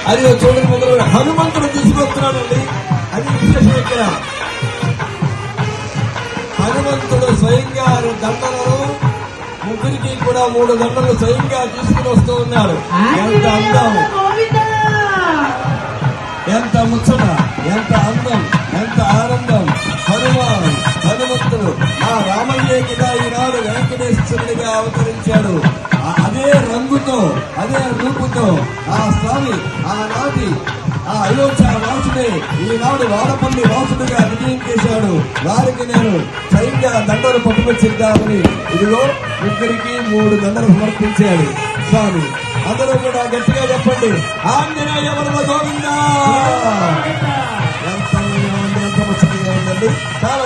అది చూడని మొదలు హనుమంతుడు తీసుకొస్తున్నాడండి. అది విశేషం ఇక్కడ. హనుమంతుడు స్వయంగా దండలను ముగ్గురికి కూడా 3 దండలు స్వయంగా తీసుకుని వస్తూ ఉన్నారు. ఎంత అందం, ఎంత ముచ్చట, ఎంత అందం, ఎంత ఆనందం. హనుమంతుడు ఆ రామయ్య కింద ఈనాడు వెంకటేశ్వరుడిగా అవతరించాడు. అదే రంగుతో, అదే రూపుతో ఆ స్వామి ఆనాటి ఆ అయోధ్య వాసుడే ఈనాడు వాడపల్లి వాసుడిగా విజయం చేశాడు. వారికి నేను స్వయంగా దండలు పట్టుకొచ్చిద్దామని ఇదిగో ముగ్గురికి 3 దండలు సమర్పించాడు స్వామి. అందరూ కూడా గట్టిగా చెప్పండి, ఆంజనేయ వరద గోవిందా. ఎంత ముచ్చటగా ఉందండి, చాలా